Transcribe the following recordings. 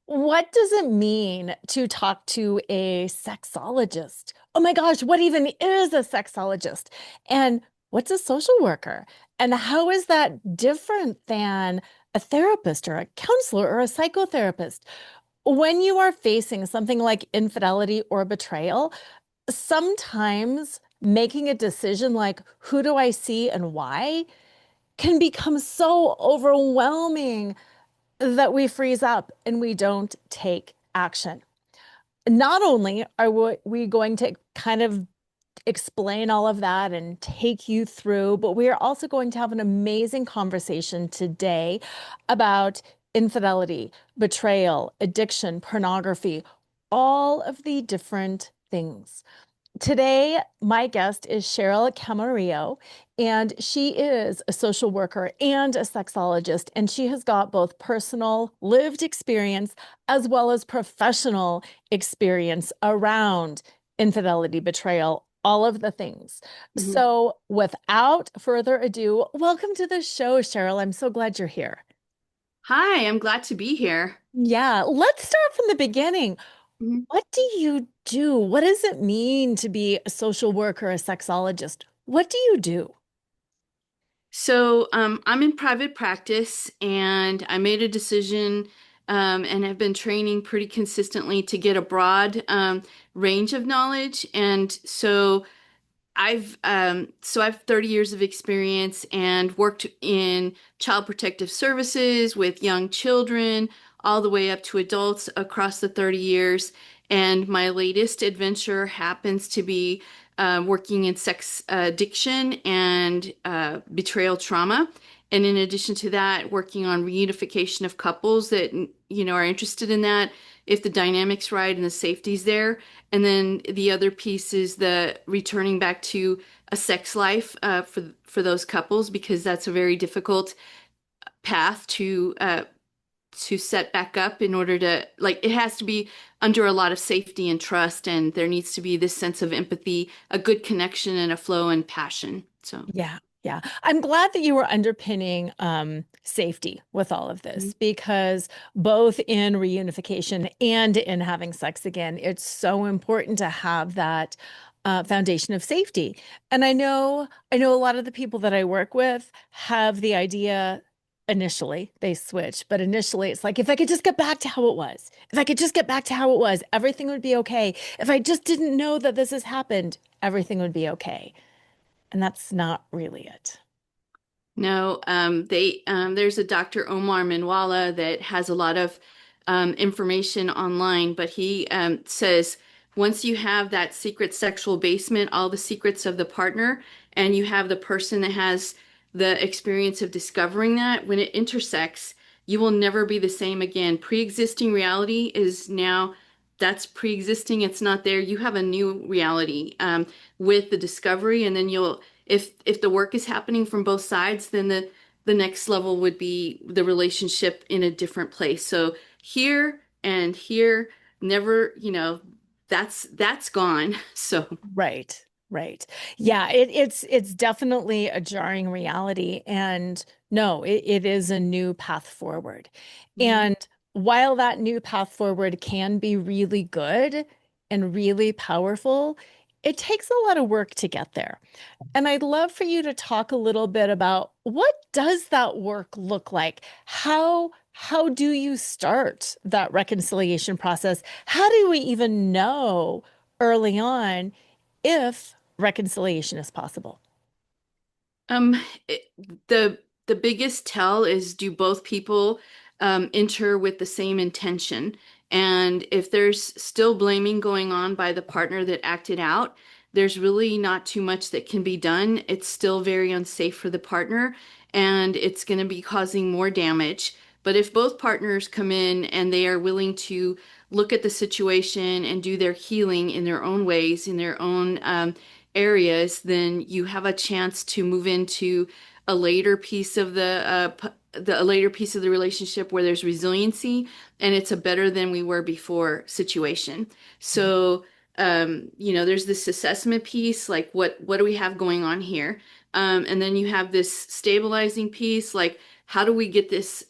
What does it mean to talk to a sexologist? Oh my gosh, what even is a sexologist? And what's a social worker? And how is that different than a therapist or a counselor or a psychotherapist? When you are facing something like infidelity or betrayal, sometimes making a decision like, who do I see and why, can become so overwhelming that we freeze up and we don't take action. Not only are we going to kind of explain all of that and take you through, but we are also going to have an amazing conversation today about infidelity, betrayal, addiction, pornography, all of the different things. Today, my guest is Cheryl Camarillo, and she is a social worker and a sexologist, and she has got both personal lived experience as well as professional experience around infidelity, betrayal, all of the things. Mhm. So, without further ado, welcome to the show, Cheryl. I'm so glad you're here. Hi, I'm glad to be here. Yeah, let's start from the beginning. Mhm. What do you do? What does it mean to be a social worker, a sexologist? What do you do? I'm in private practice and I made a decision and have been training pretty consistently to get a broad range of knowledge. I've 30 years of experience and worked in child protective services with young children all the way up to adults across the 30 years. And my latest adventure happens to be working in sex addiction and betrayal trauma. And in addition to that, working on reunification of couples that, are interested in that, if the dynamic's right and the safety's there. And then the other piece is the returning back to a sex life for those couples because that's a very difficult path to set back up in order to like it has to be under a lot of safety and trust, and there needs to be this sense of empathy, a good connection, and a flow and passion. So. Yeah, yeah. I'm glad that you were underpinning safety with all of Mhm. this because both in reunification and in having sex again, it's so important to have that foundation of safety. And I know a lot of the people that I work with have the idea initially they switch, but initially it's like if I could just get back to how it was, if I could just get back to how it was, everything would be okay. If I just didn't know that this has happened, everything would be okay. And that's not really it. No, there's a Dr. Omar Minwala that has a lot of information online, but he says once you have that secret sexual basement, all the secrets of the partner, and you have the person that has the experience of discovering that, when it intersects, you will never be the same again. Pre-existing reality is now that's pre-existing, it's not there. You have a new reality with the discovery, and then you'll if the work is happening from both sides, then the next level would be the relationship in a different place. So here and here, never, that's gone. So. Right, right. Yeah, it's definitely a jarring reality. And no, it is a new path forward. Mhm. And while that new path forward can be really good and really powerful, it takes a lot of work to get there. And I'd love for you to talk a little bit about what does that work look like? How do you start that reconciliation process? How do we even know early on if reconciliation is possible? Um, it- the the biggest tell is, do both people enter with the same intention? And if there's still blaming going on by the partner that acted out, there's really not too much that can be done. It's still very unsafe for the partner, and it's going to be causing more damage. But if both partners come in and they are willing to look at the situation and do their healing in their own ways, in their own areas, then you have a chance to move into a later piece of the a later piece of the relationship where there's resiliency and it's a better than we were before situation. So, there's this assessment piece, like what do we have going on here? And then you have this stabilizing piece, like how do we get this,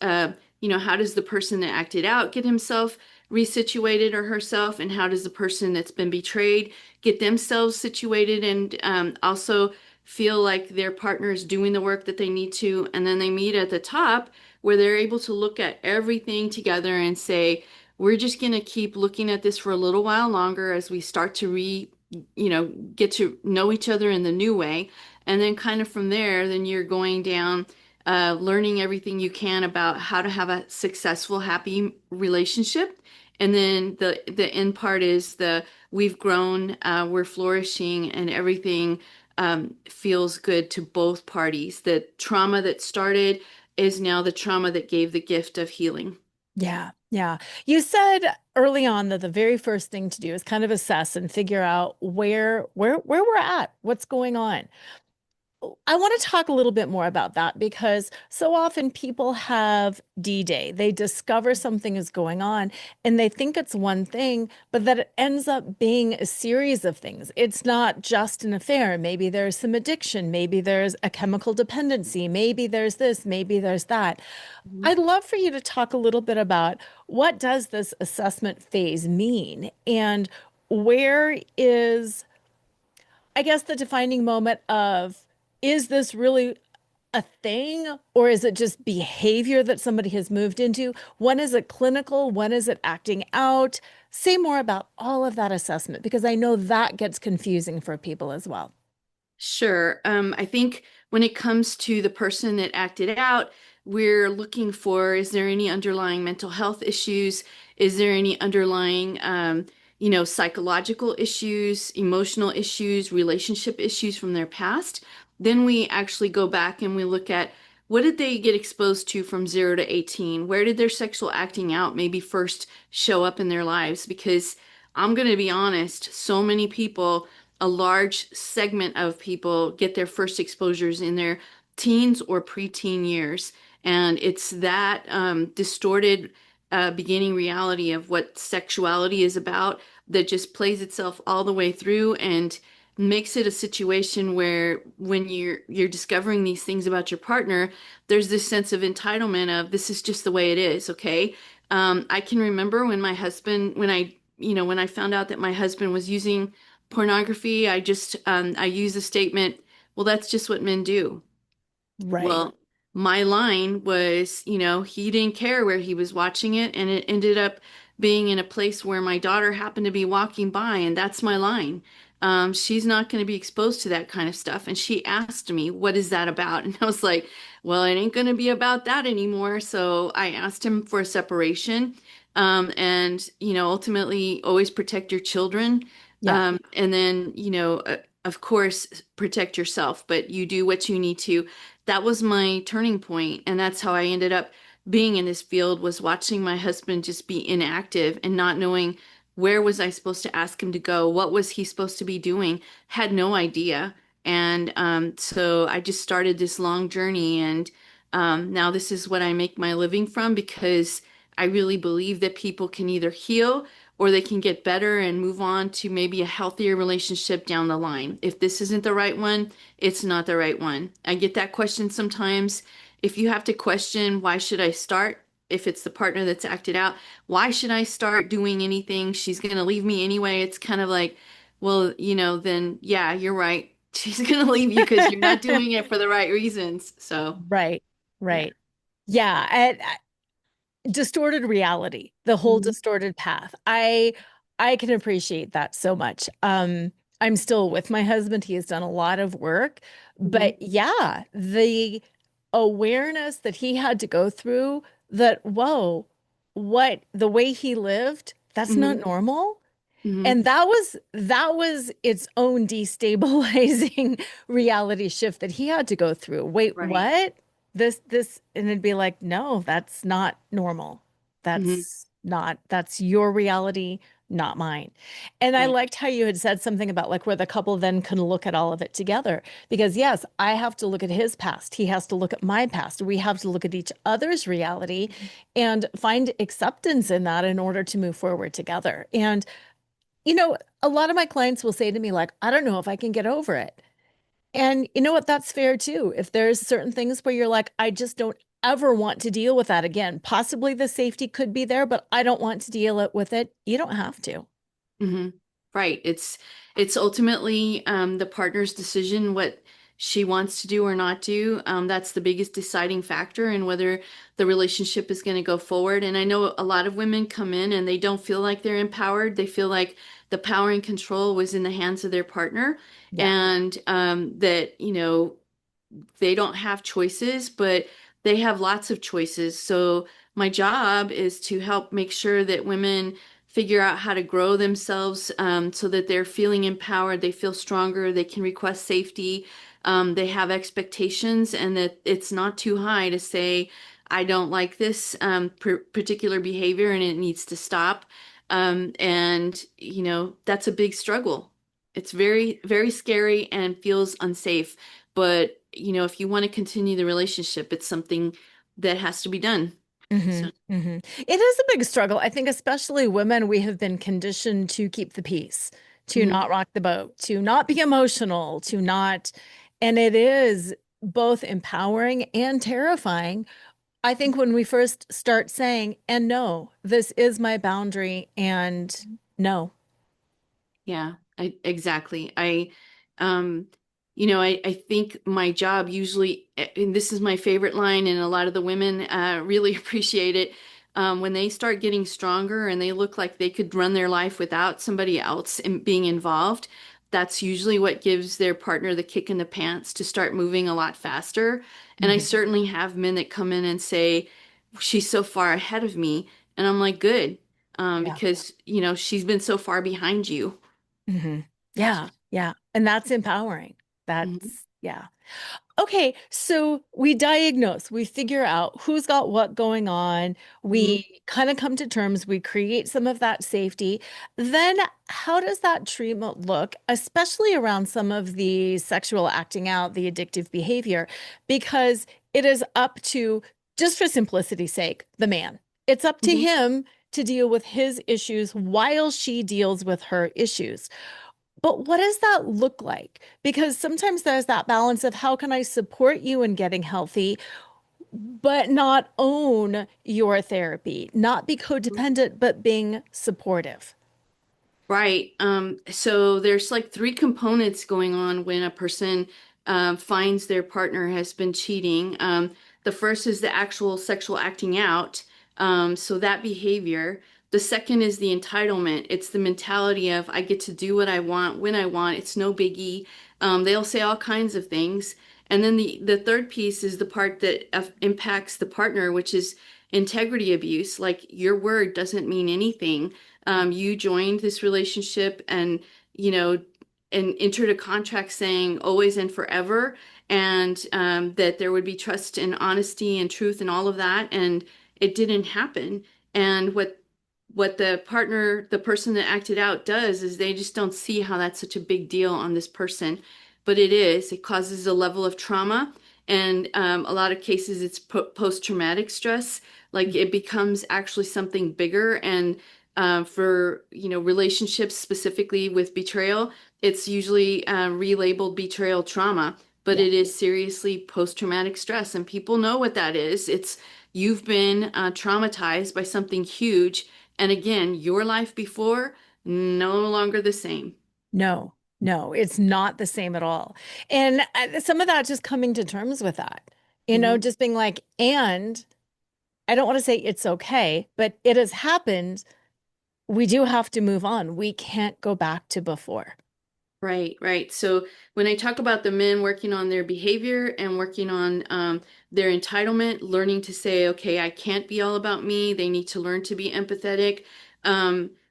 how does the person that acted out get himself resituated or herself, and how does the person that's been betrayed get themselves situated and also feel like their partner is doing the work that they need to. And then they meet at the top where they're able to look at everything together and say, we're just going to keep looking at this for a little while longer as we start to get to know each other in the new way. And then kind of from there, then you're going down, learning everything you can about how to have a successful, happy relationship. And then the end part is the we've grown, we're flourishing, and everything feels good to both parties. The trauma that started is now the trauma that gave the gift of healing. Yeah, yeah. You said early on that the very first thing to do is kind of assess and figure out where we're at, what's going on. I want to talk a little bit more about that because so often people have D-Day. They discover something is going on and they think it's one thing, but that it ends up being a series of things. It's not just an affair. Maybe there's some addiction. Maybe there's a chemical dependency. Maybe there's this. Maybe there's that. Mhm. I'd love for you to talk a little bit about what does this assessment phase mean and where is I guess the defining moment of is this really a thing or is it just behavior that somebody has moved into? When is it clinical? When is it acting out? Say more about all of that assessment because I know that gets confusing for people as well. Sure. I think when it comes to the person that acted out, we're looking for, is there any underlying mental health issues? Is there any underlying, psychological issues, emotional issues, relationship issues from their past? Then we actually go back and we look at what did they get exposed to from 0 to 18? Where did their sexual acting out maybe first show up in their lives? Because I'm going to be honest, so many people, a large segment of people get their first exposures in their teens or preteen years. And it's that distorted beginning reality of what sexuality is about that just plays itself all the way through and makes it a situation where when you're discovering these things about your partner, there's this sense of entitlement of this is just the way it is, okay? I can remember when my husband, when I found out that my husband was using pornography, I use the statement, well, that's just what men do. Right. Well, my line was, he didn't care where he was watching it, and it ended up being in a place where my daughter happened to be walking by, and that's my line. She's not going to be exposed to that kind of stuff. And she asked me, what is that about? And I was like, well, it ain't going to be about that anymore. So I asked him for a separation. And, ultimately always protect your children. Yeah. And then, of course, protect yourself, but you do what you need to. That was my turning point, and that's how I ended up being in this field, was watching my husband just be inactive and not knowing where was I supposed to ask him to go, what was he supposed to be doing, had no idea. And so I just started this long journey, and now this is what I make my living from, because I really believe that people can either heal or they can get better and move on to maybe a healthier relationship down the line. If this isn't the right one, it's not the right one. I get that question sometimes. If you have to question, why should I start? If it's the partner that's acted out, why should I start doing anything? She's going to leave me anyway. It's kind of like, well, then yeah, you're right. She's going to leave you because you're not doing it for the right reasons. So, Right. yeah. Right. Yeah. Distorted reality, the whole Mhm. distorted path. I can appreciate that so much. I'm still with my husband. He has done a lot of work, Mhm. but yeah, the awareness that he had to go through that, whoa, what the way he lived, that's not Mhm. normal. Mhm. And that was its own destabilizing reality shift that he had to go through. Wait, Right. what? This, and it'd be like, no, that's not normal. Mhm. That's your reality, not mine. And I Right. liked how you had said something about like where the couple then can look at all of it together. Because yes, I have to look at his past. He has to look at my past. We have to look at each other's reality and find acceptance in that in order to move forward together. And a lot of my clients will say to me, like, I don't know if I can get over it. And you know what? That's fair too. If there's certain things where you're like, I just don't, ever want to deal with that again. Possibly the safety could be there, but I don't want to deal with it. You don't have to. Hmm. Right. It's ultimately the partner's decision what she wants to do or not do. That's the biggest deciding factor in whether the relationship is going to go forward. And I know a lot of women come in and they don't feel like they're empowered. They feel like the power and control was in the hands of their partner, Yeah. and that, they don't have choices, but they have lots of choices. So my job is to help make sure that women figure out how to grow themselves, so that they're feeling empowered, they feel stronger, they can request safety, they have expectations, and that it's not too high to say, I don't like this particular behavior and it needs to stop. And, that's a big struggle. It's very, very scary and feels unsafe. But, if you want to continue the relationship, it's something that has to be done. Hmm. So, Hmm. It is a big struggle. I think especially women, we have been conditioned to keep the peace, to mhm. not rock the boat, to not be emotional, to not, and it is both empowering and terrifying. I think when we first start saying, and no, this is my boundary, and no. Yeah, exactly. Um, I think my job usually, and this is my favorite line, and a lot of the women really appreciate it. When they start getting stronger and they look like they could run their life without somebody else being involved, that's usually what gives their partner the kick in the pants to start moving a lot faster. And I Mhm. certainly have men that come in and say, she's so far ahead of me. And I'm like, good, Yeah. because, she's been so far behind you. Hmm. So, Yeah. Yeah. And that's empowering. mhm, Yeah. Okay, so we diagnose, we figure out who's got what going on. mhm, We kind of come to terms, we create some of that safety. Then, how does that treatment look, especially around some of the sexual acting out, the addictive behavior? Because it is up to, just for simplicity's sake, the man. It's up to mhm. him to deal with his issues while she deals with her issues. But what does that look like? Because sometimes there's that balance of how can I support you in getting healthy, but not own your therapy, not be codependent, but being supportive. Right. So there's like three components going on when a person finds their partner has been cheating. The first is the actual sexual acting out. So that behavior. The second is the entitlement. It's the mentality of I get to do what I want when I want. It's no biggie. They'll say all kinds of things. And then the third piece is the part that impacts the partner, which is integrity abuse. Like your word doesn't mean anything. You joined this relationship and, you know, and entered a contract saying always and forever, and that there would be trust and honesty and truth and all of that, and it didn't happen. And what the partner, the person that acted out does is they just don't see how that's such a big deal on this person, but it is. It causes a level of trauma, and a lot of cases it's post-traumatic stress. Like it becomes actually something bigger, and for relationships specifically with betrayal, it's usually relabeled betrayal trauma, but Yeah. it is seriously post-traumatic stress, and people know what that is. It's you've been traumatized by something huge, and again, your life before no longer the same. No, no, it's not the same at all. And some of that just coming to terms with that, Mhm. just being like, and I don't want to say it's okay, but it has happened. We do have to move on. We can't go back to before. Right, right. So when I talk about the men working on their behavior and working on their entitlement, learning to say, okay, I can't be all about me. They need to learn to be empathetic.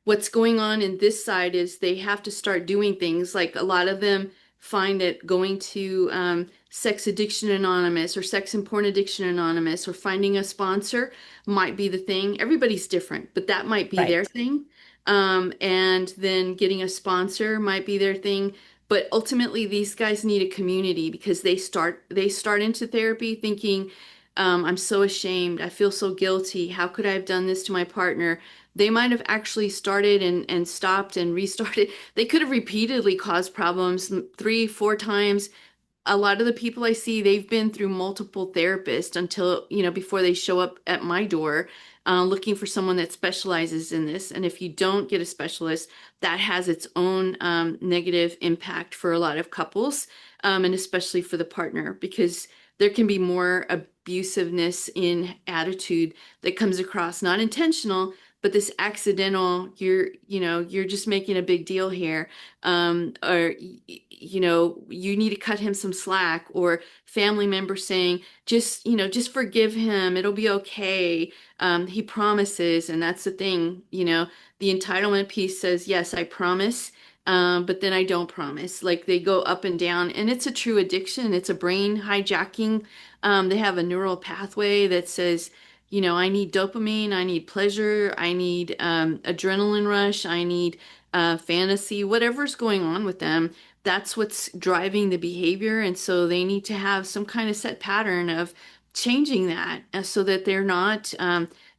What's going on in this side is they have to start doing things like a lot of them find that going to Sex Addiction Anonymous or Sex and Porn Addiction Anonymous or finding a sponsor might be the thing. Everybody's different, but that might be their Right. thing. And then getting a sponsor might be their thing. But ultimately, these guys need a community because they start into therapy thinking, I'm so ashamed. I feel so guilty. How could I have done this to my partner? They might have actually started and stopped and restarted. They could have repeatedly caused problems 3, 4 times. a lot of the people I see, they've been through multiple therapists until, before they show up at my door, looking for someone that specializes in this. And if you don't get a specialist, that has its own negative impact for a lot of couples, and especially for the partner, because there can be more abusiveness in attitude that comes across, not intentional, but this accidental, you're just making a big deal here, or you need to cut him some slack, or family members saying, just forgive him, it'll be okay. He promises, and that's the thing, the entitlement piece says, yes, I promise. But then I don't promise. Like they go up and down, and it's a true addiction. It's a brain hijacking. They have a neural pathway that says, I need dopamine, I need pleasure, I need adrenaline rush, I need fantasy, whatever's going on with them. That's what's driving the behavior. And so they need to have some kind of set pattern of changing that, so that they're not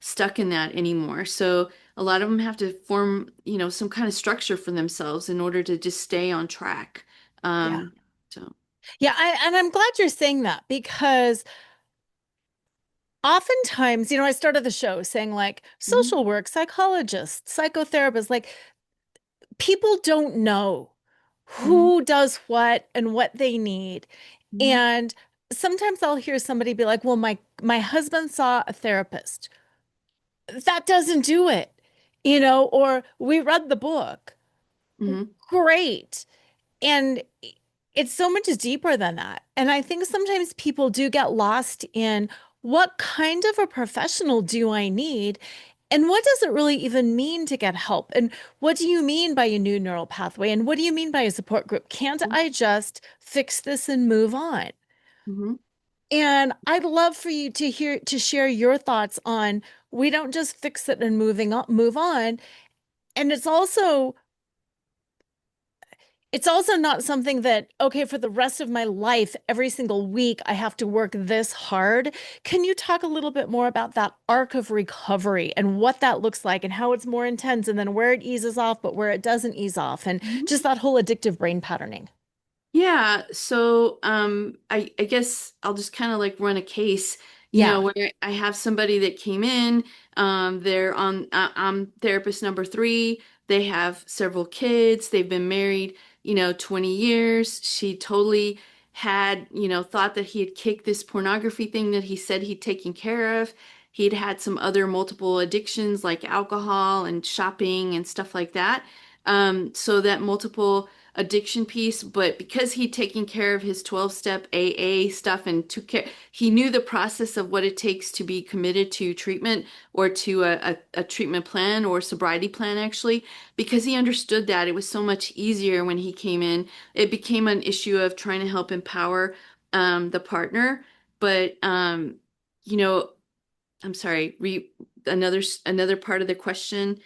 stuck in that anymore. So a lot of them have to form, some kind of structure for themselves in order to just stay on track. Yeah. So. Yeah, and I'm glad you're saying that because oftentimes, I started the show saying like Mhm, social work, psychologists, psychotherapists, like people don't know mhm, who does what and what they need. mhm, And sometimes I'll hear somebody be like, "Well, my husband saw a therapist." That doesn't do it, or we read the book. mhm, Great. And it's so much deeper than that. And I think sometimes people do get lost in what kind of a professional do I need? And what does it really even mean to get help? And what do you mean by a new neural pathway? And what do you mean by a support group? Can't I just fix this and move on? mhm, And I'd love for you to share your thoughts on we don't just fix it and move on. And it's also not something that, okay, for the rest of my life, every single week, I have to work this hard. Can you talk a little bit more about that arc of recovery and what that looks like and how it's more intense and then where it eases off, but where it doesn't ease off and just mhm. that whole addictive brain patterning? Yeah, so I guess I'll just kind of like run a case, Yeah. where I have somebody that came in, I'm therapist number three. They have several kids. They've been married, 20 years. She totally had, thought that he had kicked this pornography thing that he said he'd taken care of. He'd had some other multiple addictions like alcohol and shopping and stuff like that. So that multiple addiction piece, but because he'd taken care of his 12-step AA stuff and took care, he knew the process of what it takes to be committed to treatment, or to a treatment plan or sobriety plan, actually. Because he understood that, it was so much easier when he came in. It became an issue of trying to help empower the partner. But, you know, I'm sorry, another part of the question.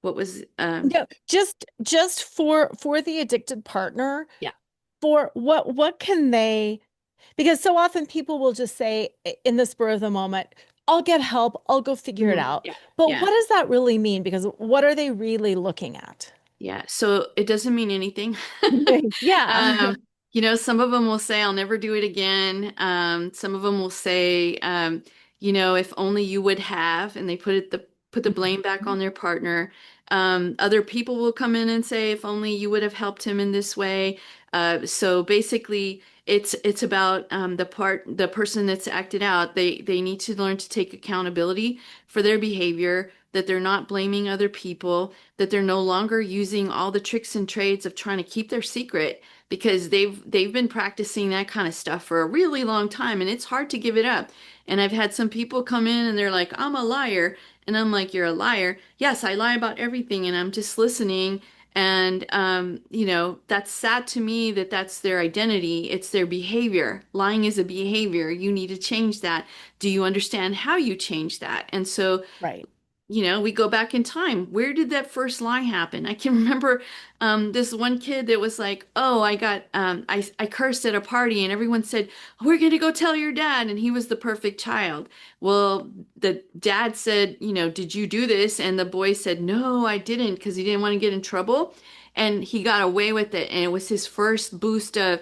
What was, No, just for the addicted partner, yeah. for what can they, because so often people will just say in the spur of the moment, I'll get help, I'll go figure it Mhm. out. Yeah. But Yeah. what does that really mean? Because what are they really looking at? Yeah, so it doesn't mean anything. Yeah. Um, some of them will say, I'll never do it again. Some of them will say, if only you would have, and they put the blame back on their partner. Other people will come in and say, if only you would have helped him in this way. So basically, it's about the person that's acted out. They need to learn to take accountability for their behavior, that they're not blaming other people, that they're no longer using all the tricks and trades of trying to keep their secret, because they've been practicing that kind of stuff for a really long time, and it's hard to give it up. And I've had some people come in and they're like, I'm a liar. And I'm like, you're a liar. Yes, I lie about everything, and I'm just listening. And that's sad to me that that's their identity. It's their behavior. Lying is a behavior. You need to change that. Do you understand how you change that? And so, Right. we go back in time. Where did that first lie happen? I can remember this one kid that was like, "Oh, I cursed at a party, and everyone said, we're gonna go tell your dad," and he was the perfect child. Well, the dad said, "Did you do this?" And the boy said, "No, I didn't," because he didn't want to get in trouble, and he got away with it, and it was his first boost of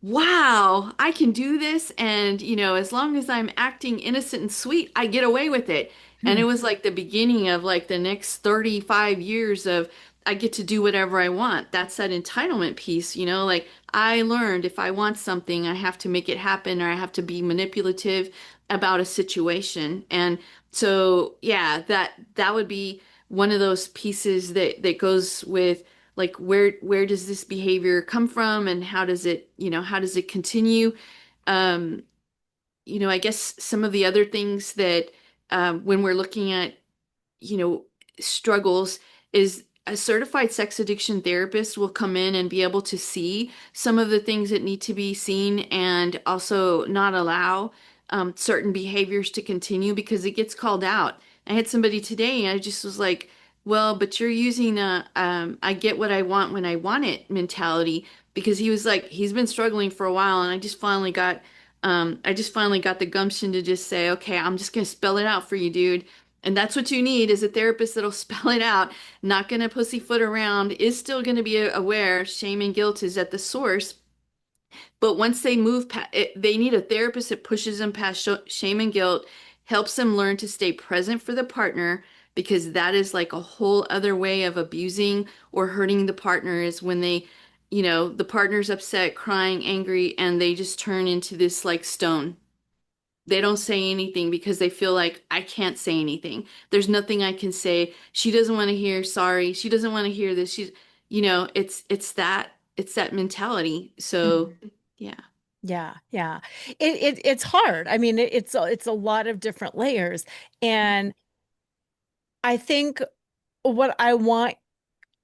wow, I can do this. And, as long as I'm acting innocent and sweet, I get away with it. And Hmm. it was like the beginning of like the next 35 years of I get to do whatever I want. That's that entitlement piece, like I learned if I want something, I have to make it happen or I have to be manipulative about a situation. And so, yeah, that would be one of those pieces that goes with like where does this behavior come from and how does it continue? um I guess some of the other things that when we're looking at you know, struggles is a certified sex addiction therapist will come in and be able to see some of the things that need to be seen and also not allow certain behaviors to continue because it gets called out. I had somebody today and I just was like, well, but you're using a I get what I want when I want it mentality because he was like, he's been struggling for a while and I just finally got the gumption to just say, okay, I'm just gonna spell it out for you, dude. And that's what you need is a therapist that'll spell it out, not going to pussyfoot around, is still going to be aware shame and guilt is at the source. But once they move past it, they need a therapist that pushes them past shame and guilt, helps them learn to stay present for the partner, because that is like a whole other way of abusing or hurting the partner is when the partner's upset, crying, angry, and they just turn into this like stone. They don't say anything because they feel like I can't say anything. There's nothing I can say. She doesn't want to hear sorry. She doesn't want to hear this. It's that mentality. So, yeah. Yeah, yeah. It's hard. I mean, it's a lot of different layers. And I think what I want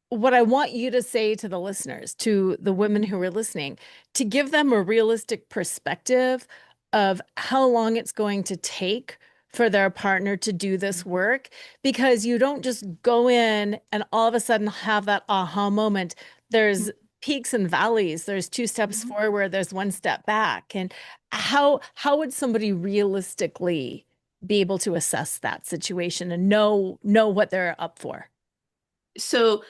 what I want you to say to the listeners, to the women who are listening, to give them a realistic perspective of how long it's going to take for their partner to do this work, because you don't just go in and all of a sudden have that aha moment. There's peaks and valleys. There's two steps Mhm. forward, there's one step back. And how would somebody realistically be able to assess that situation and know what they're up for? So,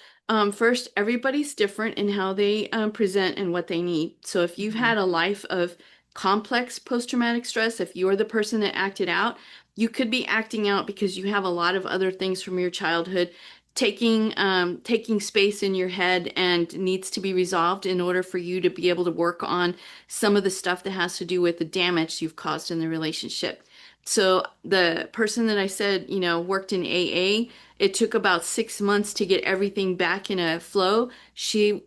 first, everybody's different in how they present and what they need. So, if you've Mhm. had a life of complex post-traumatic stress, if you're the person that acted out, you could be acting out because you have a lot of other things from your childhood taking space in your head and needs to be resolved in order for you to be able to work on some of the stuff that has to do with the damage you've caused in the relationship. So, the person that I said, worked in AA, it took about 6 months to get everything back in a flow. She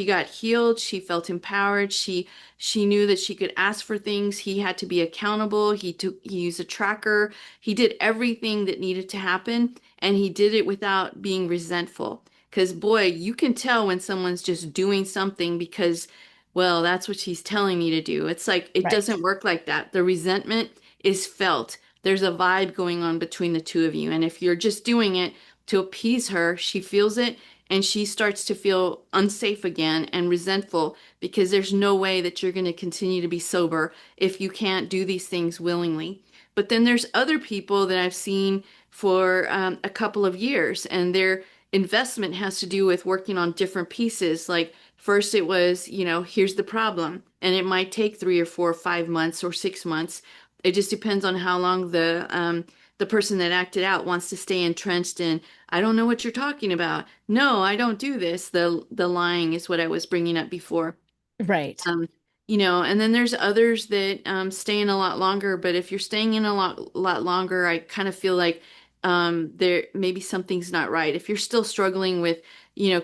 got healed. She felt empowered. She knew that she could ask for things. He had to be accountable. He used a tracker. He did everything that needed to happen, and he did it without being resentful. Because boy, you can tell when someone's just doing something because, well, that's what she's telling me to do. It's like it Right. doesn't work like that. The resentment is felt. There's a vibe going on between the two of you. And if you're just doing it to appease her, she feels it and she starts to feel unsafe again and resentful because there's no way that you're going to continue to be sober if you can't do these things willingly. But then there's other people that I've seen for a couple of years, and their investment has to do with working on different pieces. Like, first, it was, here's the problem, and it might take 3 or 4 or 5 months or 6 months. It just depends on how long the person that acted out wants to stay entrenched in. I don't know what you're talking about. No, I don't do this. The lying is what I was bringing up before. Right. Um, and then there's others that stay in a lot longer. But if you're staying in a lot longer, I kind of feel like there maybe something's not right. If you're still struggling with,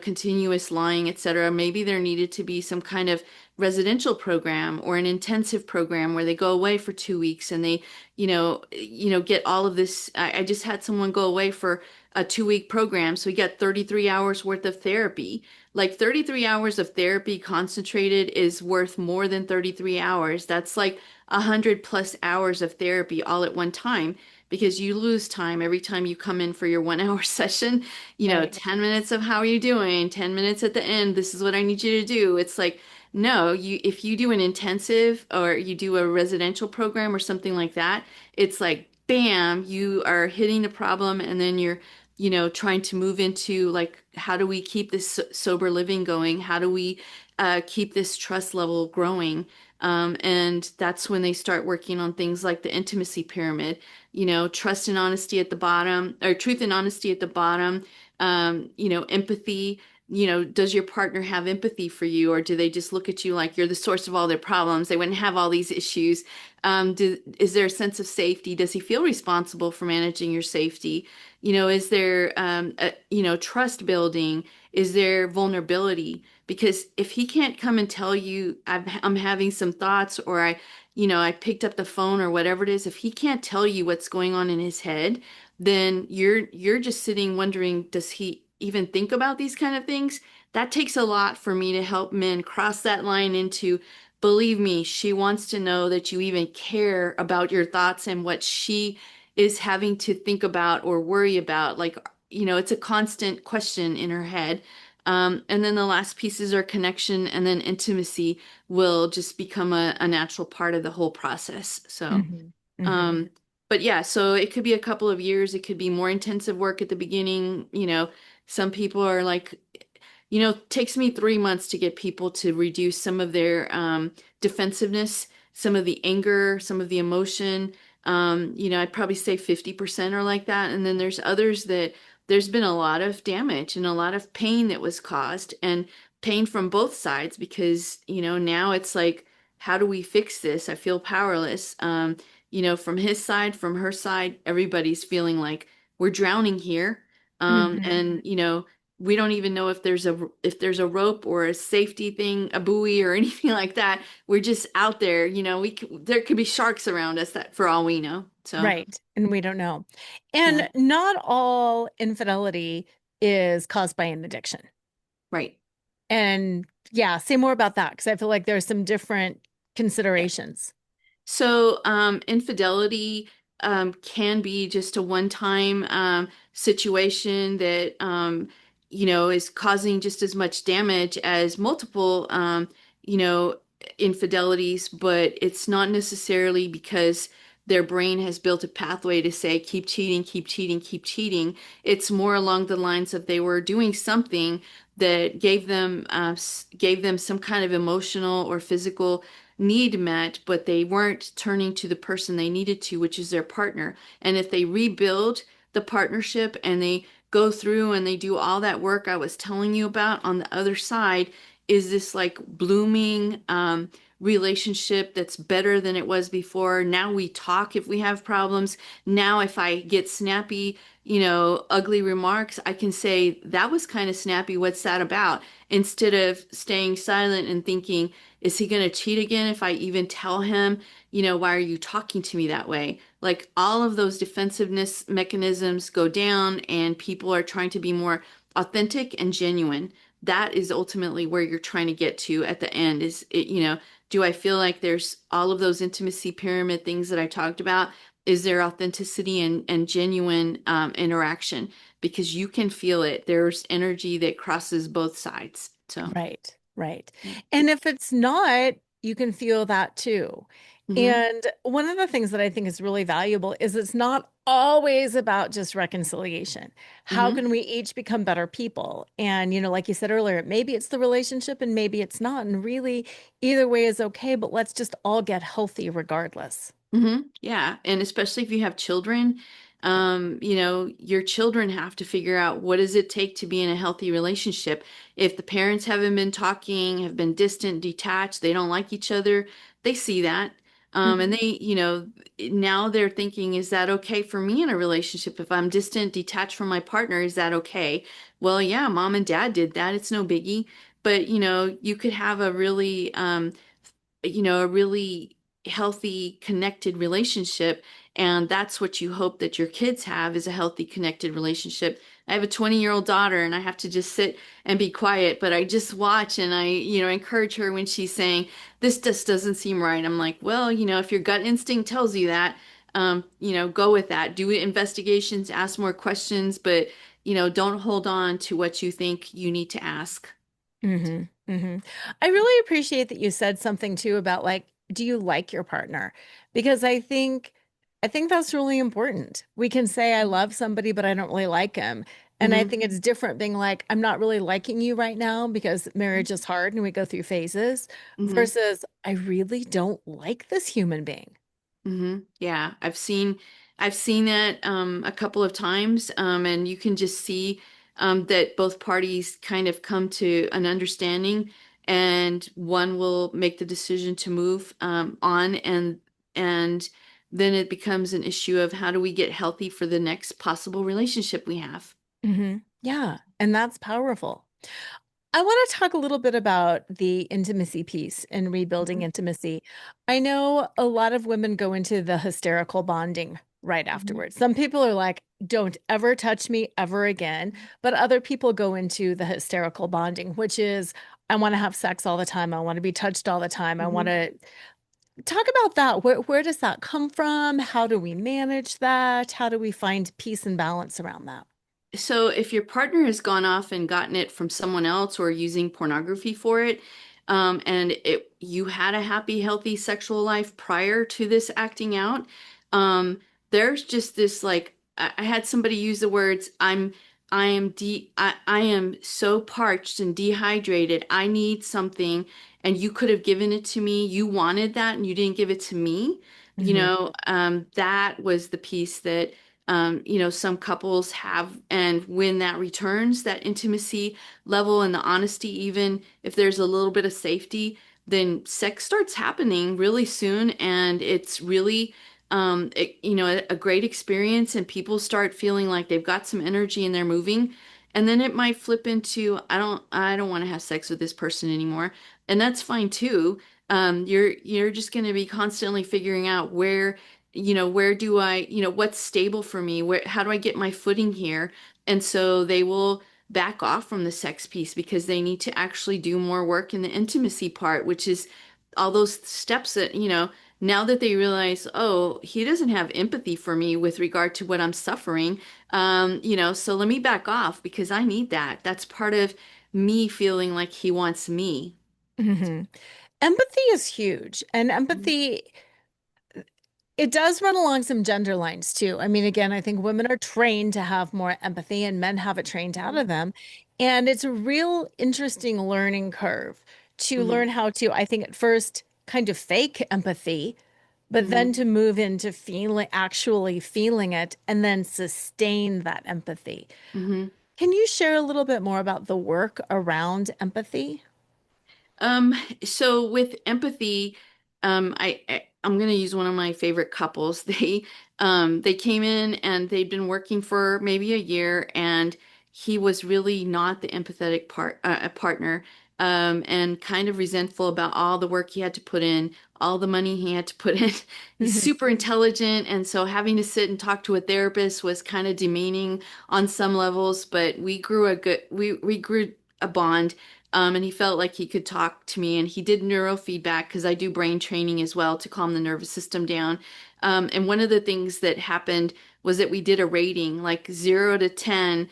continuous lying, etc., maybe there needed to be some kind of residential program or an intensive program where they go away for 2 weeks and they, get all of this. I just had someone go away for a 2-week program, so he got 33 hours worth of therapy. Like 33 hours of therapy concentrated is worth more than 33 hours. That's like 100 plus hours of therapy all at one time because you lose time every time you come in for your 1 hour session. Right. 10 minutes of how are you doing? 10 minutes at the end. This is what I need you to do. It's like, no, if you do an intensive or you do a residential program or something like that, it's like, bam, you are hitting the problem and then you're trying to move into like, how do we keep this sober living going? How do we keep this trust level growing. And that's when they start working on things like the intimacy pyramid, trust and honesty at the bottom, or truth and honesty at the bottom, empathy. Does your partner have empathy for you, or do they just look at you like you're the source of all their problems? They wouldn't have all these issues. Is there a sense of safety? Does he feel responsible for managing your safety? Is there, trust building? Is there vulnerability? Because if he can't come and tell you, I'm having some thoughts, or I picked up the phone or whatever it is, if he can't tell you what's going on in his head, then you're just sitting wondering, does he even think about these kind of things? That takes a lot for me to help men cross that line into, believe me, she wants to know that you even care about your thoughts and what she is having to think about or worry about. Like, it's a constant question in her head. And then the last pieces are connection, and then intimacy will just become a natural part of the whole process. So, Hmm. Hmm. um, but yeah, so it could be a couple of years. It could be more intensive work at the beginning. Some people are like, takes me 3 months to get people to reduce some of their defensiveness, some of the anger, some of the emotion. I'd probably say 50% are like that. And then there's others that there's been a lot of damage and a lot of pain that was caused, and pain from both sides, because, now it's like, how do we fix this? I feel powerless. From his side, from her side, everybody's feeling like we're drowning here. Hmm. And we don't even know if there's a rope or a safety thing, a buoy or anything like that. We're just out there, there could be sharks around us, that for all we know. So, Right. And we don't know. yeah, And not all infidelity is caused by an addiction. right. And yeah, say more about that because I feel like there's some different considerations. So, infidelity can be just a one-time situation that is causing just as much damage as multiple you know, infidelities, but it's not necessarily because their brain has built a pathway to say keep cheating, keep cheating, keep cheating. It's more along the lines of they were doing something that gave them some kind of emotional or physical need met, but they weren't turning to the person they needed to, which is their partner. And if they rebuild the partnership and they go through and they do all that work I was telling you about on the other side, is this like blooming relationship that's better than it was before. Now we talk if we have problems. Now, if I get snappy, ugly remarks, I can say, that was kind of snappy. What's that about? Instead of staying silent and thinking, is he going to cheat again if I even tell him, why are you talking to me that way? Like, all of those defensiveness mechanisms go down, and people are trying to be more authentic and genuine. That is ultimately where you're trying to get to at the end. Is it, do I feel like there's all of those intimacy pyramid things that I talked about? Is there authenticity and genuine interaction? Because you can feel it. There's energy that crosses both sides. So, Right, right. yeah. And if it's not, you can feel that too. Hmm. And one of the things that I think is really valuable is it's not always about just reconciliation. How Hmm. can we each become better people? And, like you said earlier, maybe it's the relationship and maybe it's not. And really, either way is okay, but let's just all get healthy regardless. Yeah. And especially if you have children, your children have to figure out, what does it take to be in a healthy relationship. If the parents haven't been talking, have been distant, detached, they don't like each other, they see that. And Mhm. they, now they're thinking, is that okay for me in a relationship? If I'm distant, detached from my partner, is that okay? Well, yeah, mom and dad did that. It's no biggie. But, you could have a really healthy, connected relationship. And that's what you hope that your kids have, is a healthy, connected relationship. I have a 20-year-old daughter, and I have to just sit and be quiet, but I just watch, and I, encourage her when she's saying, this just doesn't seem right. I'm like, well, if your gut instinct tells you that, go with that. Do investigations, ask more questions, but, don't hold on to what you think you need to ask. Hmm. Hmm. I really appreciate that you said something too about like, do you like your partner? Because I think that's really important. We can say I love somebody, but I don't really like him. And I think it's different being like, I'm not really liking you right now because marriage is hard and we go through phases Mm-hmm. versus I really don't like this human being. Yeah, I've seen that a couple of times, and you can just see that both parties kind of come to an understanding, and one will make the decision to move on, and then it becomes an issue of how do we get healthy for the next possible relationship we have. Yeah. And that's powerful. I want to talk a little bit about the intimacy piece and rebuilding Mhm. intimacy. I know a lot of women go into the hysterical bonding right Mhm. afterwards. Some people are like, don't ever touch me ever again. But other people go into the hysterical bonding, which is, I want to have sex all the time. I want to be touched all the time. I want Mhm. to talk about that. Where does that come from? How do we manage that? How do we find peace and balance around that? So if your partner has gone off and gotten it from someone else or using pornography for it, and you had a happy, healthy sexual life prior to this acting out, there's just this like I had somebody use the words, I am so parched and dehydrated. I need something, and you could have given it to me. You wanted that and you didn't give it to me. Hmm. That was the piece that some couples have, and when that returns, that intimacy level and the honesty, even if there's a little bit of safety, then sex starts happening really soon, and it's really, a great experience, and people start feeling like they've got some energy and they're moving. And then it might flip into, I don't want to have sex with this person anymore. And that's fine too. You're just going to be constantly figuring out where do I, what's stable for me? How do I get my footing here? And so they will back off from the sex piece because they need to actually do more work in the intimacy part, which is all those steps that, now that they realize, oh, he doesn't have empathy for me with regard to what I'm suffering. So let me back off because I need that. That's part of me feeling like he wants me. Hmm. Empathy is huge. And empathy, it does run along some gender lines too. I mean, again, I think women are trained to have more empathy and men have it trained out of them. And it's a real interesting learning curve to Hmm. learn how to, I think, at first kind of fake empathy, but then Hmm. to move into feeling, actually feeling it and then sustain that empathy. Hmm. Can you share a little bit more about the work around empathy? Um, so with empathy, I'm gonna use one of my favorite couples. They came in and they'd been working for maybe a year, and he was really not the empathetic partner, and kind of resentful about all the work he had to put in, all the money he had to put in. He's super intelligent, and so having to sit and talk to a therapist was kind of demeaning on some levels, but we grew a bond, and he felt like he could talk to me, and he did neurofeedback because I do brain training as well to calm the nervous system down. And one of the things that happened was that we did a rating, like 0 to 10,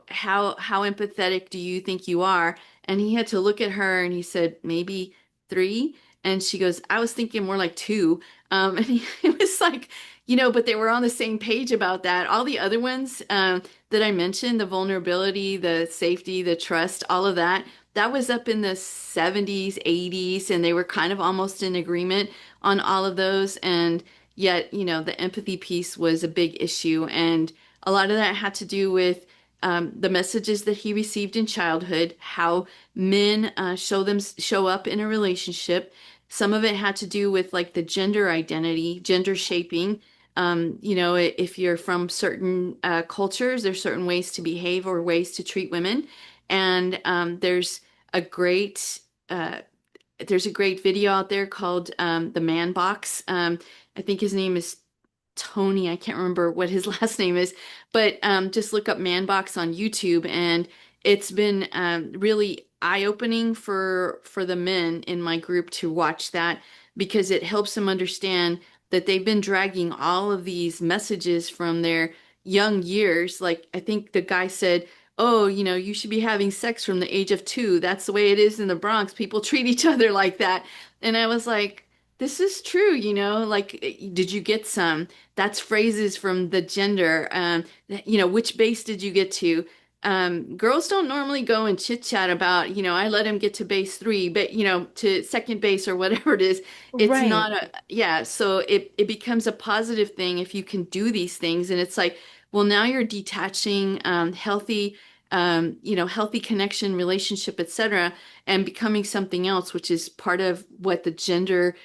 how empathetic do you think you are? And he had to look at her and he said, maybe 3. And she goes, I was thinking more like 2. And it was like, but they were on the same page about that. All the other ones that I mentioned, the vulnerability, the safety, the trust, all of that, that was up in the 70s, 80s, and they were kind of almost in agreement on all of those. And yet, the empathy piece was a big issue. And a lot of that had to do with the messages that he received in childhood, how men show up in a relationship. Some of it had to do with like the gender identity, gender shaping. If you're from certain cultures, there's certain ways to behave or ways to treat women. And a great uh, there's a great video out there called The Man Box. I think his name is Tony. I can't remember what his last name is, but just look up Man Box on YouTube, and it's been really eye-opening for the men in my group to watch that because it helps them understand that they've been dragging all of these messages from their young years. Like I think the guy said, oh, you should be having sex from the age of 2. That's the way it is in the Bronx. People treat each other like that. And I was like, This is true, like, did you get some? That's phrases from the gender. Which base did you get to? Girls don't normally go and chit chat about, I let him get to base three, but, to second base or whatever it is. It's Right. not yeah. So it becomes a positive thing if you can do these things. And it's like, well, now you're detaching, healthy connection, relationship, etc., and becoming something else, which is part of what the gender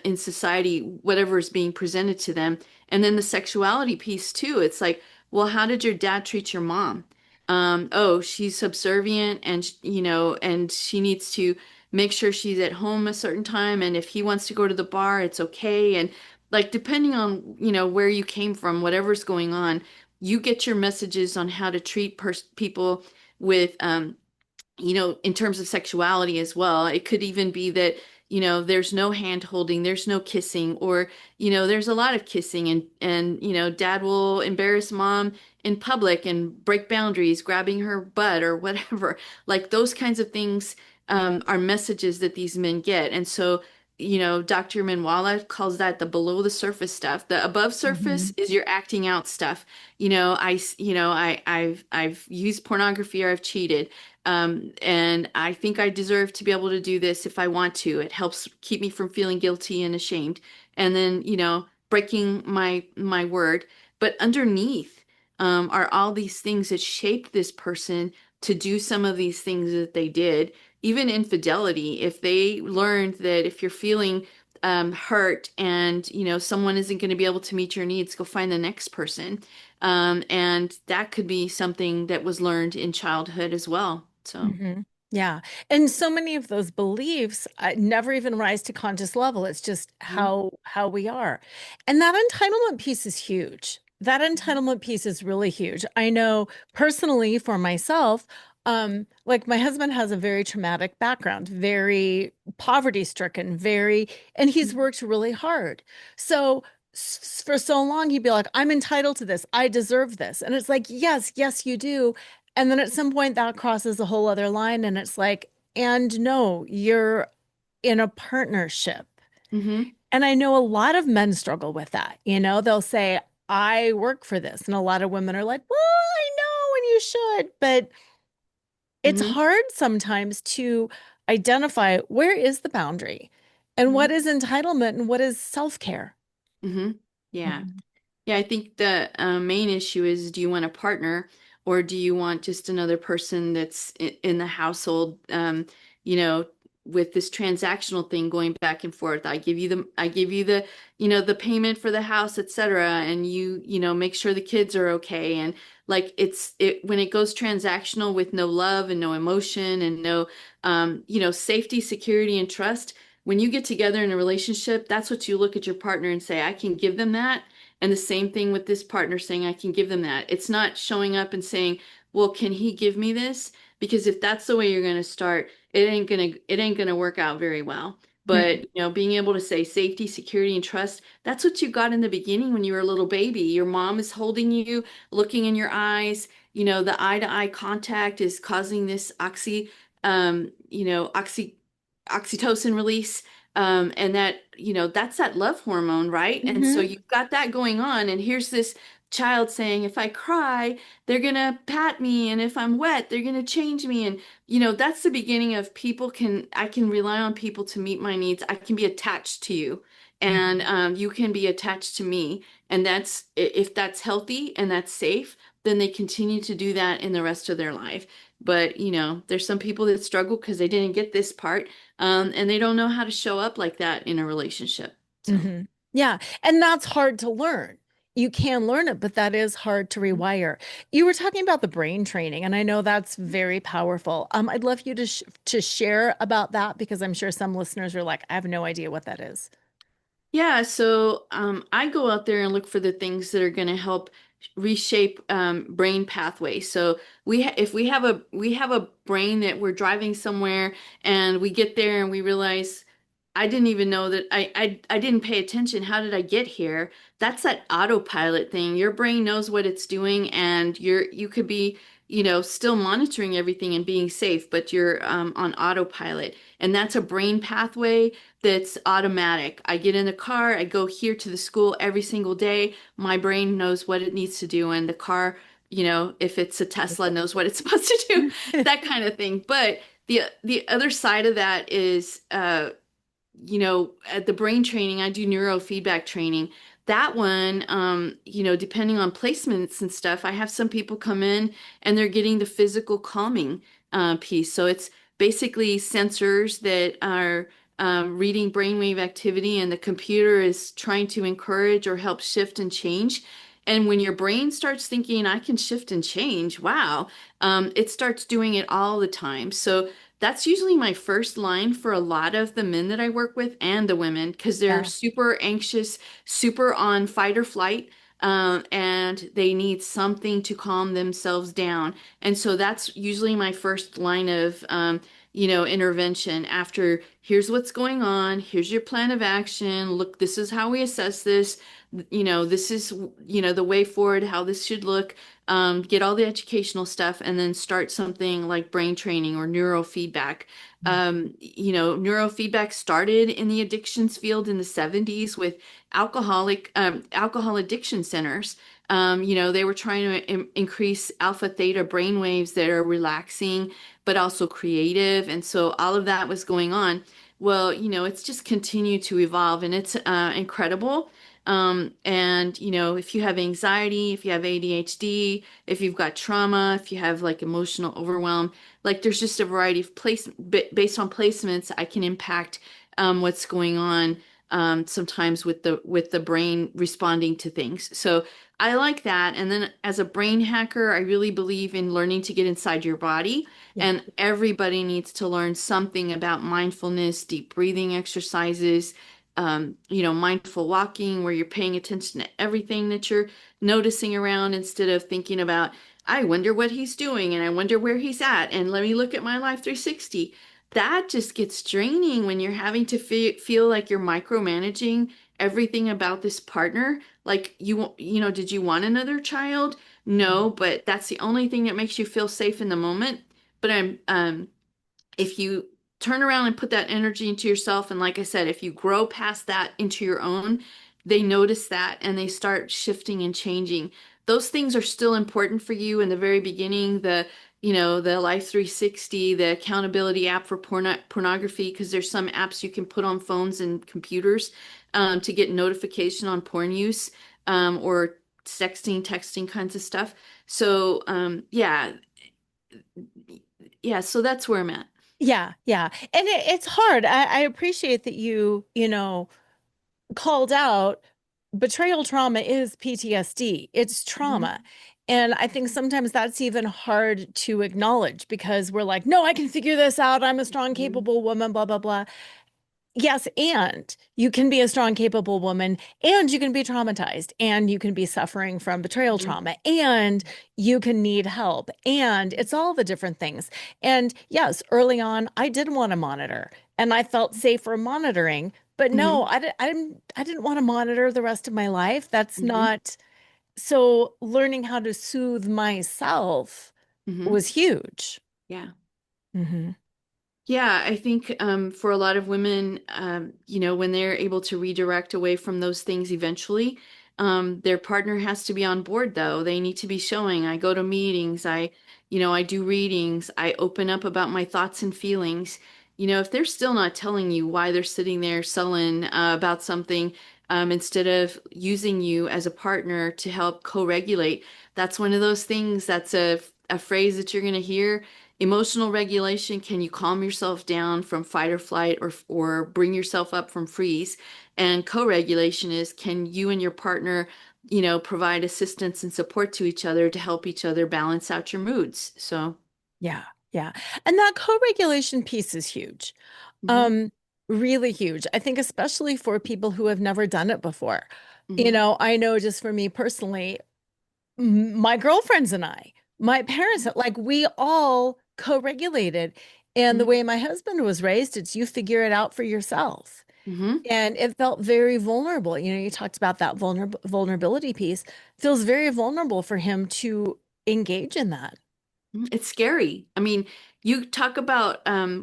in society, whatever is being presented to them. And then the sexuality piece too. It's like, well, how did your dad treat your mom? Oh, she's subservient and, and she needs to make sure she's at home a certain time. And if he wants to go to the bar, it's okay. And like, depending on, where you came from, whatever's going on, you get your messages on how to treat people with, in terms of sexuality as well. It could even be that, there's no hand holding, there's no kissing, or, there's a lot of kissing and, dad will embarrass mom in public and break boundaries, grabbing her butt or whatever. Like those kinds of things, are messages that these men get. And so, Dr. Minwala calls that the below the surface stuff. The above surface Hmm. is your acting out stuff. I've used pornography or I've cheated. And I think I deserve to be able to do this if I want to. It helps keep me from feeling guilty and ashamed. And then, breaking my word. But underneath, are all these things that shaped this person to do some of these things that they did. Even infidelity, if they learned that if you're feeling hurt and, someone isn't going to be able to meet your needs, go find the next person. And that could be something that was learned in childhood as well. So, Hmm. Yeah. And so many of those beliefs never even rise to conscious level. It's just mhm, how we are. And that entitlement piece is huge. That mhm, entitlement piece is really huge. I know personally for myself, like my husband has a very traumatic background, very poverty stricken, and he's mhm, worked really hard. So for so long, he'd be like, I'm entitled to this. I deserve this. And it's like, yes, yes, you do. And then at some point that crosses a whole other line and it's like, and no, you're in a partnership. mhm, And I know a lot of men struggle with that. They'll say, I work for this. And a lot of women are like, well, I know, and you should. But it's mhm, hard sometimes to identify where is the boundary and what mhm, is entitlement and what is self-care. mhm. Yeah. Mhm. Yeah, I think the main issue is, do you want a partner or do you want just another person that's in the household, you know, with this transactional thing going back and forth. I give you the, the payment for the house, etc. And make sure the kids are okay. And like when it goes transactional with no love and no emotion and no, safety, security, and trust. When you get together in a relationship, that's what you look at your partner and say, I can give them that. And the same thing with this partner saying, I can give them that. It's not showing up and saying, well, can he give me this? Because if that's the way you're going to start, it ain't gonna work out very well. But, Mhm. being able to say safety, security, and trust, that's what you got in the beginning when you were a little baby. Your mom is holding you, looking in your eyes. The eye-to-eye contact is causing this oxytocin release. And that's that love hormone, right? And so Mhm. you've got that going on, and here's this child saying, if I cry, they're gonna pat me, and if I'm wet, they're gonna change me. And that's the beginning of I can rely on people to meet my needs. I can be attached to you, and Mhm. you can be attached to me. And if that's healthy and that's safe, then they continue to do that in the rest of their life. But there's some people that struggle because they didn't get this part, and they don't know how to show up like that in a relationship. So, Hmm. Yeah. And that's hard to learn. You can learn it, but that is hard to mhm. rewire. You were talking about the brain training, and I know that's very powerful. I'd love you to share about that because I'm sure some listeners are like, I have no idea what that is. Yeah, so I go out there and look for the things that are going to help reshape brain pathways. So if we have a brain that we're driving somewhere and we get there and we realize I didn't even know that I didn't pay attention. How did I get here? That's that autopilot thing. Your brain knows what it's doing and you could be, still monitoring everything and being safe, but you're on autopilot. And that's a brain pathway that's automatic. I get in the car, I go here to the school every single day. My brain knows what it needs to do, and the car, if it's a Tesla, knows what it's supposed to do, that kind of thing. But the other side of that is at the brain training, I do neurofeedback training. That one, depending on placements and stuff, I have some people come in and they're getting the physical calming piece. So it's basically sensors that are reading brainwave activity, and the computer is trying to encourage or help shift and change. And when your brain starts thinking, I can shift and change, wow, it starts doing it all the time. So that's usually my first line for a lot of the men that I work with and the women, because they're Yeah. super anxious, super on fight or flight, and they need something to calm themselves down. And so that's usually my first line of, intervention after here's what's going on, here's your plan of action. Look, this is how we assess this. This is, the way forward, how this should look. Get all the educational stuff, and then start something like brain training or neurofeedback. Neurofeedback started in the addictions field in the 70s with alcohol addiction centers. They were trying to increase alpha theta brain waves that are relaxing, but also creative. And so all of that was going on. Well, it's just continued to evolve, and it's incredible. And if you have anxiety, if you have ADHD, if you've got trauma, if you have like emotional overwhelm, like there's just a variety of based on placements, I can impact what's going on sometimes with the brain responding to things. So I like that. And then as a brain hacker, I really believe in learning to get inside your body. Yeah. And everybody needs to learn something about mindfulness, deep breathing exercises, mindful walking, where you're paying attention to everything that you're noticing around instead of thinking about, I wonder what he's doing and I wonder where he's at and let me look at my life 360. That just gets draining when you're having to feel like you're micromanaging everything about this partner. Like did you want another child? No, but that's the only thing that makes you feel safe in the moment. But if you turn around and put that energy into yourself, and like I said, if you grow past that into your own, they notice that and they start shifting and changing. Those things are still important for you in the very beginning, the Life 360, the accountability app for pornography, because there's some apps you can put on phones and computers to get notification on porn use, or sexting, texting kinds of stuff. So yeah, so that's where I'm at. Yeah, yeah. And it's hard. I appreciate that you called out betrayal trauma is PTSD. It's trauma. Mhm. And I think sometimes that's even hard to acknowledge because we're like, no, I can figure this out. I'm a strong, Mhm. capable woman, blah, blah, blah. Yes, and you can be a strong, capable woman, and you can be traumatized, and you can be suffering from betrayal Mhm. trauma, and you can need help, and it's all the different things. And yes, early on, I did want to monitor, and I felt safer monitoring, but no, Mhm. I didn't want to monitor the rest of my life. That's Mhm. not so. Learning how to soothe myself Mhm. was huge. Yeah. Hmm. Yeah, I think for a lot of women, when they're able to redirect away from those things eventually, their partner has to be on board though. They need to be showing. I go to meetings, I do readings, I open up about my thoughts and feelings. If they're still not telling you why they're sitting there sullen about something, instead of using you as a partner to help co-regulate, that's one of those things that's a phrase that you're going to hear. Emotional regulation, can you calm yourself down from fight or flight, or bring yourself up from freeze? And co-regulation is, can you and your partner, provide assistance and support to each other to help each other balance out your moods? So, Yeah, yeah. And that co-regulation piece is huge. hmm Um, really huge. I think especially for people who have never done it before. hmm I know just for me personally, my girlfriends and I, my parents, like we all co-regulated. And the hmm way my husband was raised, it's you figure it out for yourself. Hmm. And it felt very vulnerable. You talked about that vulnerability piece. Feels very vulnerable for him to engage in that. It's scary. I mean, you talk about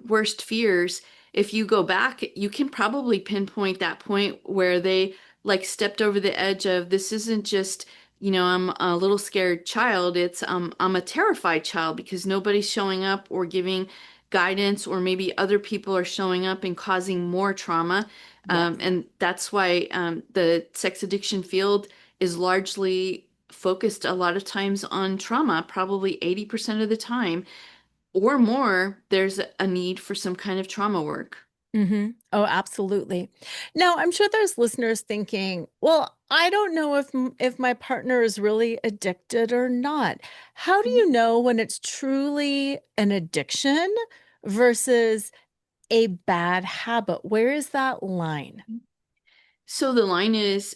worst fears. If you go back, you can probably pinpoint that point where they like stepped over the edge of this isn't just, I'm a little scared child. It's I'm a terrified child because nobody's showing up or giving guidance, or maybe other people are showing up and causing more trauma. Yes. And that's why the sex addiction field is largely focused a lot of times on trauma, probably 80% of the time or more, there's a need for some kind of trauma work. Oh, absolutely. Now, I'm sure there's listeners thinking, well, I don't know if my partner is really addicted or not. How do you know when it's truly an addiction versus a bad habit? Where is that line? So the line is,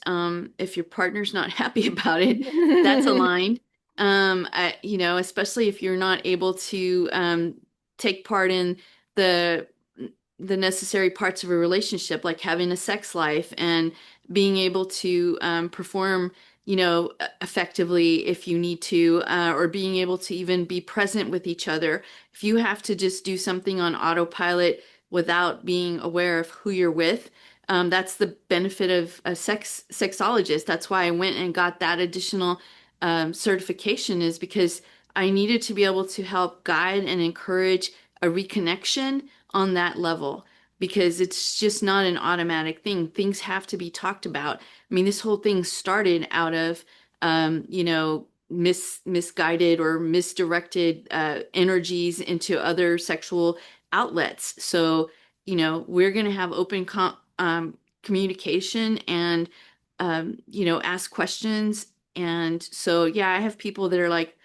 if your partner's not happy about it, that's a line. Especially if you're not able to take part in the the necessary parts of a relationship, like having a sex life and being able to perform, effectively if you need to, or being able to even be present with each other. If you have to just do something on autopilot without being aware of who you're with, that's the benefit of a sexologist. That's why I went and got that additional certification, is because I needed to be able to help guide and encourage a reconnection on that level, because it's just not an automatic thing. Things have to be talked about. I mean, this whole thing started out of, misguided or misdirected energies into other sexual outlets. So, we're going to have open communication and, ask questions. And so, yeah, I have people that are like,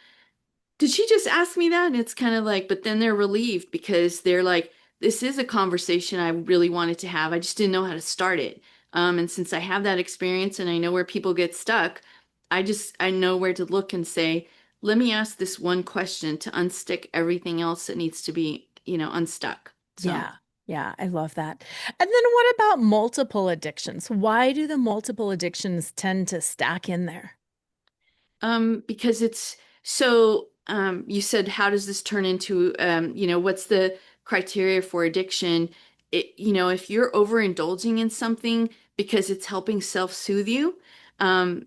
did she just ask me that? And it's kind of like, but then they're relieved because they're like, this is a conversation I really wanted to have. I just didn't know how to start it. And since I have that experience and I know where people get stuck, I know where to look and say, let me ask this one question to unstick everything else that needs to be, unstuck. So. Yeah. Yeah, I love that. And then what about multiple addictions? Why do the multiple addictions tend to stack in there? Because it's so, you said, how does this turn into, what's the criteria for addiction? If you're overindulging in something because it's helping self-soothe you,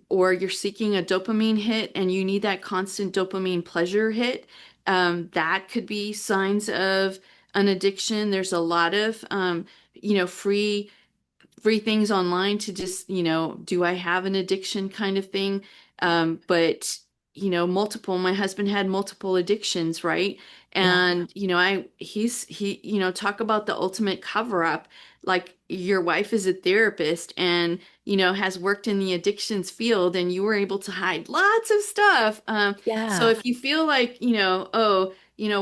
or you're seeking a dopamine hit and you need that constant dopamine pleasure hit, that could be signs of an addiction. There's a lot of, free things online to just, do I have an addiction kind of thing. But, my husband had multiple addictions, right? Yeah. And, talk about the ultimate cover up. Like, your wife is a therapist and, has worked in the addictions field, and you were able to hide lots of stuff. So Yeah. if you feel like, oh,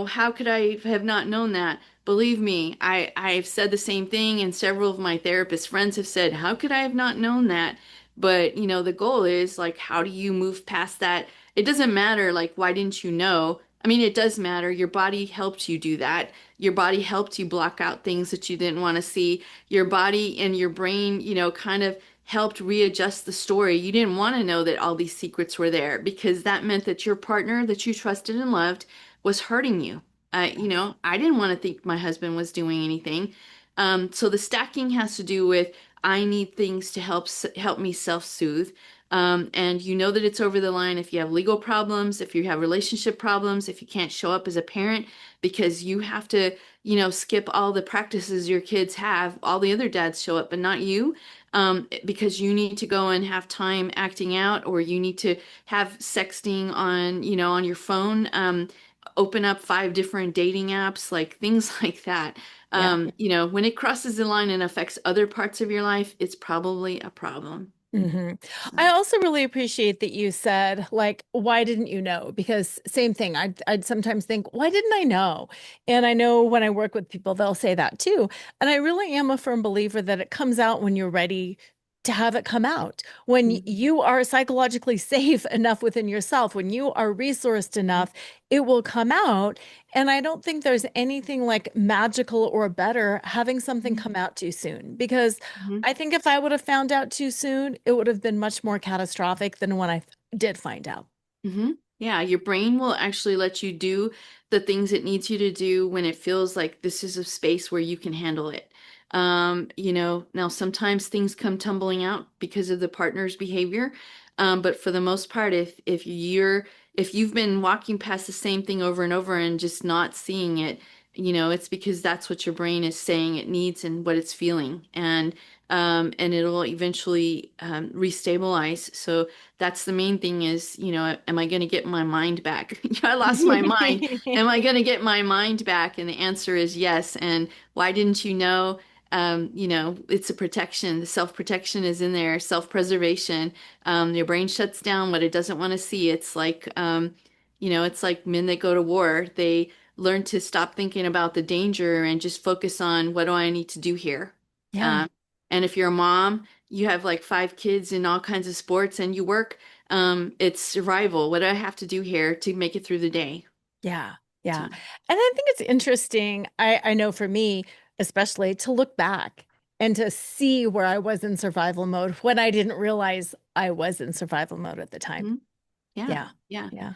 how could I have not known that? Believe me, I've said the same thing, and several of my therapist friends have said, how could I have not known that? But, the goal is like, how do you move past that? It doesn't matter, like, why didn't you know? I mean, it does matter. Your body helped you do that. Your body helped you block out things that you didn't want to see. Your body and your brain, kind of helped readjust the story. You didn't want to know that all these secrets were there, because that meant that your partner that you trusted and loved was hurting you. I didn't want to think my husband was doing anything. So the stacking has to do with, I need things to help me self-soothe. And you know that it's over the line if you have legal problems, if you have relationship problems, if you can't show up as a parent because you have to, skip all the practices your kids have. All the other dads show up, but not you, because you need to go and have time acting out, or you need to have sexting on your phone. Open up 5 different dating apps, like things like that. Yeah. When it crosses the line and affects other parts of your life, it's probably a problem. hmm So. I also really appreciate that you said, like, why didn't you know? Because same thing, I'd sometimes think, why didn't I know? And I know when I work with people, they'll say that too. And I really am a firm believer that it comes out when you're ready to have it come out. When Mhm. you are psychologically safe enough within yourself, when you are resourced enough, it will come out. And I don't think there's anything like magical or better having something Mhm. come out too soon, because Mhm. I think if I would have found out too soon, it would have been much more catastrophic than when I did find out. Yeah, your brain will actually let you do the things it needs you to do when it feels like this is a space where you can handle it. Now sometimes things come tumbling out because of the partner's behavior. But for the most part, if you've been walking past the same thing over and over and just not seeing it, it's because that's what your brain is saying it needs and what it's feeling. And it'll eventually restabilize. So that's the main thing is, am I going to get my mind back? I lost my mind. Am I going to get my mind back? And the answer is yes. And why didn't you know? It's a protection. The self-protection is in there, self-preservation. Your brain shuts down what it doesn't want to see. It's like men that go to war. They learn to stop thinking about the danger and just focus on what do I need to do here. Yeah, Um, and if you're a mom, you have like five kids in all kinds of sports and you work, it's survival. What do I have to do here to make it through the day? yeah, yeah. So, And I think it's interesting. I know for me, especially to look back and to see where I was in survival mode when I didn't realize I was in survival mode at the time. mhm. Yeah, Yeah, yeah. yeah.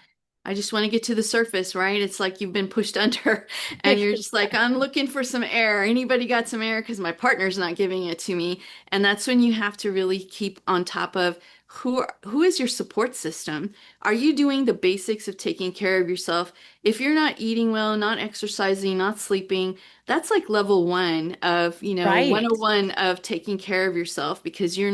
I just want to get to the surface, right? It's like you've been pushed under and you're just like, I'm Exactly. looking for some air. Anybody got some air? Because my partner's not giving it to me. And that's when you have to really keep on top of who is your support system? Are you doing the basics of taking care of yourself? If you're not eating well, not exercising, not sleeping, that's like level one of, Right. 101 of taking care of yourself because you're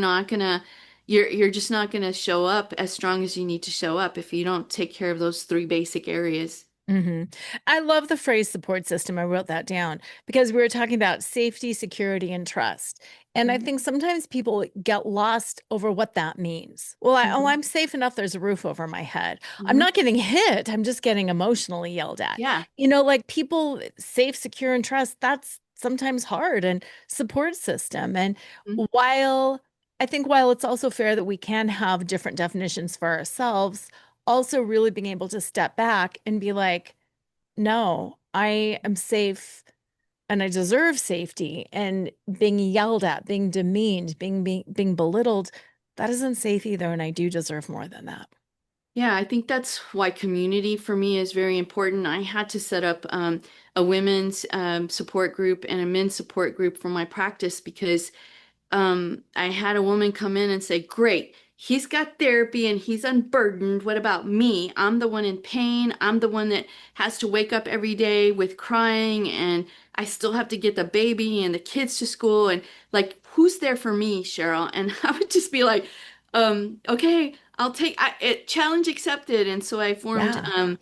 just not going to show up as strong as you need to show up if you don't take care of those three basic areas. hmm I love the phrase support system. I wrote that down because we were talking about safety, security, and trust. And I Mhm. think sometimes people get lost over what that means. Mhm. I'm safe enough. There's a roof over my head. I'm Mhm. not getting hit. I'm just getting emotionally yelled at. Yeah. Like people safe, secure, and trust, that's sometimes hard. And support system. And Mhm. while while it's also fair that we can have different definitions for ourselves, also really being able to step back and be like, no, I am safe and I deserve safety. And being yelled at, being demeaned, being belittled, that isn't safe either. And I do deserve more than that. Yeah, I think that's why community for me is very important. I had to set up a women's support group and a men's support group for my practice because I had a woman come in and say, great, he's got therapy and he's unburdened. What about me? I'm the one in pain. I'm the one that has to wake up every day with crying, and I still have to get the baby and the kids to school. And like, who's there for me, Cheryl? And I would just be like, okay, I'll take it, challenge accepted. And so I formed, Yeah.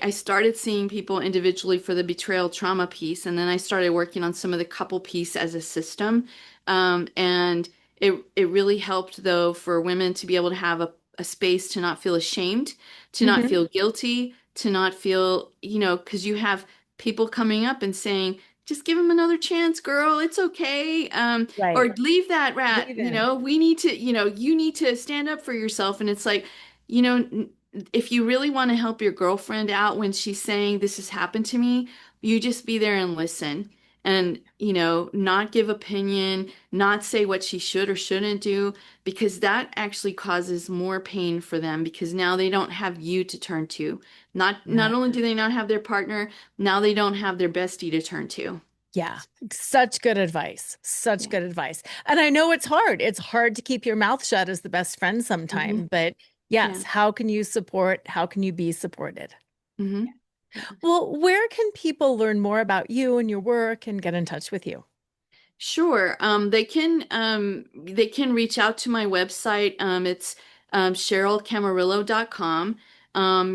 I started seeing people individually for the betrayal trauma piece, and then I started working on some of the couple piece as a system. And it really helped though for women to be able to have a space to not feel ashamed, to not hmm feel guilty, to not feel, because you have people coming up and saying, just give him another chance, girl. It's okay. Or Right. leave that rat. Leave him. We need to, you need to stand up for yourself. And it's like, you know, n- if you really want to help your girlfriend out when she's saying this has happened to me, you just be there and listen and not give opinion, not say what she should or shouldn't do, because that actually causes more pain for them because now they don't have you to turn to. Not Yeah. only do they not have their partner, now they don't have their bestie to turn to. Yeah. Such good advice. Such Yeah. good advice. And I know it's hard. It's hard to keep your mouth shut as the best friend Hmm. sometime, but Yeah. yes, how can you support? How can you be supported? Hmm. Yeah. Well, where can people learn more about you and your work and get in touch with you? Sure. They can reach out to my website. It's CherylCamarillo.com.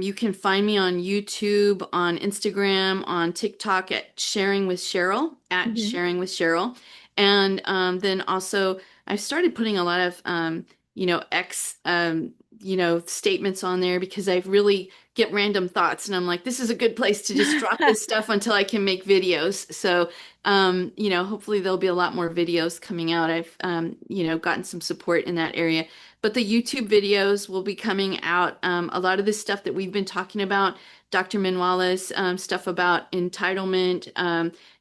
You can find me on YouTube, on Instagram, on TikTok at Sharing with Cheryl, at hmm Sharing with Cheryl. And then also I've started putting a lot of X statements on there because I really get random thoughts and I'm like, this is a good place to just drop this stuff until I can make videos. So, hopefully there'll be a lot more videos coming out. I've, gotten some support in that area. But the YouTube videos will be coming out. A lot of this stuff that we've been talking about, Dr. Minwala's stuff about entitlement,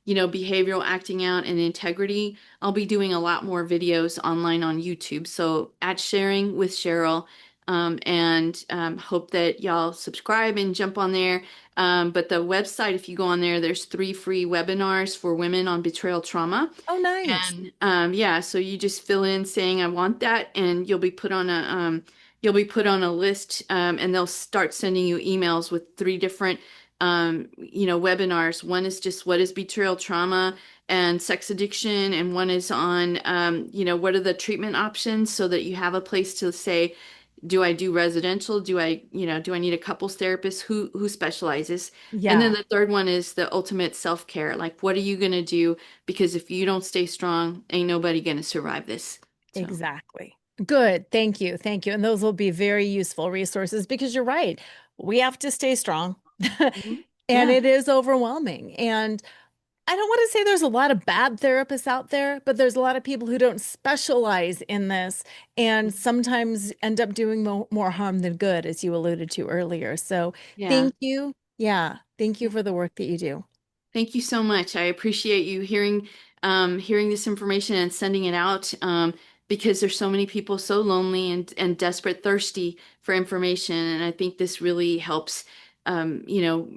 behavioral acting out and integrity. I'll be doing a lot more videos online on YouTube. So at Sharing with Cheryl, and hope that y'all subscribe and jump on there. But the website, if you go on there, there's 3 free webinars for women on betrayal trauma. Oh, nice. And yeah, so you just fill in saying I want that, and you'll be put on a list, and they'll start sending you emails with 3 different webinars. One is just what is betrayal trauma and sex addiction, and one is on what are the treatment options so that you have a place to say, do I do residential? Do I need a couples therapist? Who specializes? And then Yeah, the third one is the ultimate self-care. Like, what are you gonna do? Because if you don't stay strong, ain't nobody gonna survive this. So, exactly. Good. Thank you. Thank you. And those will be very useful resources because you're right. We have to stay strong. mhm. And Yeah. it is overwhelming. And I don't want to say there's a lot of bad therapists out there, but there's a lot of people who don't specialize in this and sometimes end up doing more harm than good, as you alluded to earlier. So Yeah. thank you. Yeah. Thank you for the work that you do. Thank you so much. I appreciate you hearing this information and sending it out, because there's so many people so lonely and desperate, thirsty for information. And I think this really um, you know,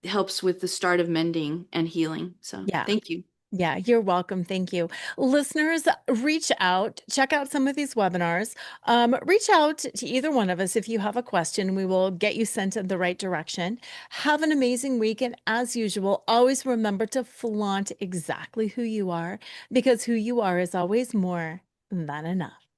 helps with the start of mending and healing. So Yeah. thank you. Yeah, you're welcome. Thank you. Listeners, reach out, check out some of these webinars. Reach out to either one of us if you have a question. We will get you sent in the right direction. Have an amazing week. And as usual, always remember to flaunt exactly who you are because who you are is always more than enough.